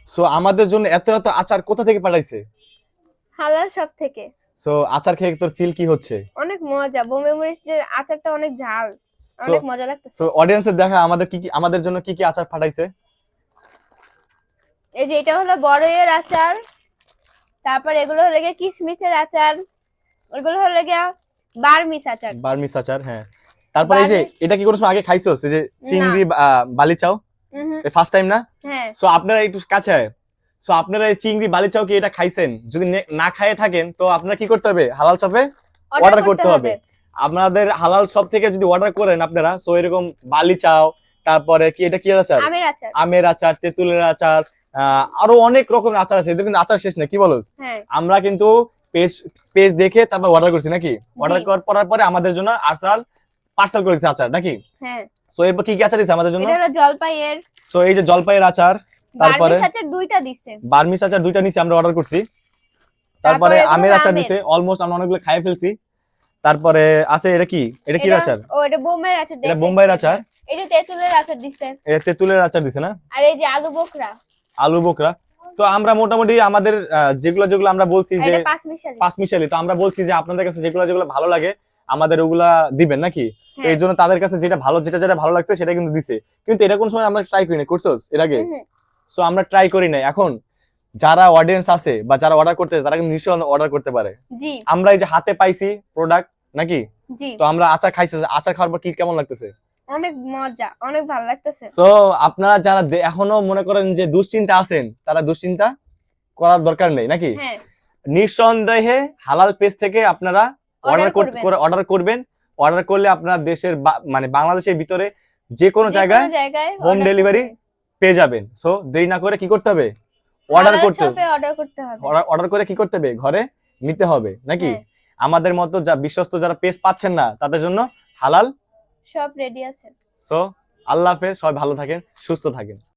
So আমাদের জন্য এত এত আচার কোথা থেকে পাঠাইছে? হালাল সব থেকে। সো আচার খেয়ে তোর ফিল কি হচ্ছে? অনেক মজা, বোম্বে মরিচের আচারটা অনেক ঝাল, সো অনেক মজা সো লাগতেছে। অডিয়েন্সের দেখা আমাদের কি কি আমাদের জন্য কি কি আচার পাঠাইছে। এই যে এটা হলো বড়ইয়ের আচার, তারপর এগুলো হলো গিয়ে কিশমিশের আচার, এগুলো হলো গিয়ে বার্মিস আচার। বার্মিস আচার, হ্যাঁ। তারপরে এই যে বার্মিস এটা কি কোনো সময় আগে খাইছোস? এই যে না। চিংড়ি বালিচাও, হুম। এই ফার্স্ট টাইম না? হ্যাঁ। সো আপনারা একটু কাছে আয়। সো আপনারা এই চিংড়ি বালিচাও কি এটা খাইছেন? যদি না খায়ে থাকেন তো আপনারা কি করতে হবে? হালাল শপে অর্ডার করতে হবে। আপনাদের হালাল শপ থেকে যদি অর্ডার করেন আপনারা, সো এরকম বালিচাও, তারপরে কি এটা কি আচার? আমের আচার। আমের আচার, তেঁতুলের আচার, আরো অনেক রকমের আচার আছে। এটা কিন্তু আচার শেষ না, কি বলো? হ্যাঁ। আমরা কিন্তু পেজ পেজ দেখে তারপর অর্ডার করছি নাকি? অর্ডার করার পরে আমাদের জন্য আচার পার্সেল করে দিচ্ছে আচার নাকি? হ্যাঁ। সো এরপর কি কি আচার দিচ্ছে আমাদের জন্য? এটা হলো জলপাইয়ের। সো এই যে জলপাইয়ের আচার, তারপরে বার্মিস আচার দুইটা দিছে। বার্মিস আচার দুইটা নিছি, আমরা অর্ডার করছি। তারপরে আমের আচার দিছে, অলমোস্ট আমরা অনেকগুলো খাইয়ে ফেলছি। তারপরে আছে এটা কি? এটা কি আচার? ও এটা বোম্বের আচার। এটা বোম্বাইয়ের আচার। এই যে তেঁতুলের আচার দিছে। এটা তেঁতুলের আচার দিছে না? আর এই যে আলু বোখরা। আলু বোখরা। তো আমরা মোটামুটি আমাদের যেগুলো যেগুলো আমরা বলছি যে এটা পাঁচমিশালি, তো আমরা বলছি যে আপনাদের কাছে যেগুলো যেগুলো ভালো লাগে আমাদের ওগুলা দিবেন নাকি? এই জন্য তাদের কাছে যেটা ভালো, যেটা ভালো লাগছে সেটা কিন্তু দিছে। কিন্তু এটা কোন সময় আমরা ট্রাই করি না, করছোস এর আগে? সো আমরা ট্রাই করি না। এখন যারা অডিয়েন্স আছে বা যারা অর্ডার করতে তারা কিন্তু নিশ্চয়ই অর্ডার করতে পারে। জি। আমরা এই যে হাতে পাইছি প্রোডাক্ট নাকি? জি। তো আমরা আচার খাইছি, আচার খাওয়ার পর কি কেমন লাগতেছে? অনেক মজা, অনেক ভালো লাগতেছে। সো আপনারা যারা এখনো মনে করেন যে দুশ্চিন্তা আছেন, তারা দুশ্চিন্তা করার দরকার নেই নাকি? হ্যাঁ। নিঃসন্দেহে হালাল পেজ থেকে আপনারা অর্ডার করবেন। অর্ডার করলে আপনারা দেশের মানে বাংলাদেশের ভিতরে যে কোনো জায়গায় হোম ডেলিভারি পেয়ে যাবেন। সো দেরি না করে কি করতে হবে? অর্ডার করতে হবে। অর্ডার করে কি করতে হবে? ঘরে নিতে হবে নাকি? আমাদের মতো যা বিশ্বস্ত যারা পেজ পাচ্ছেন না তাদের জন্য হালাল সব রেডি আছে। সো আল্লাহ হাফেজ, সবাই ভালো থাকেন, সুস্থ থাকেন।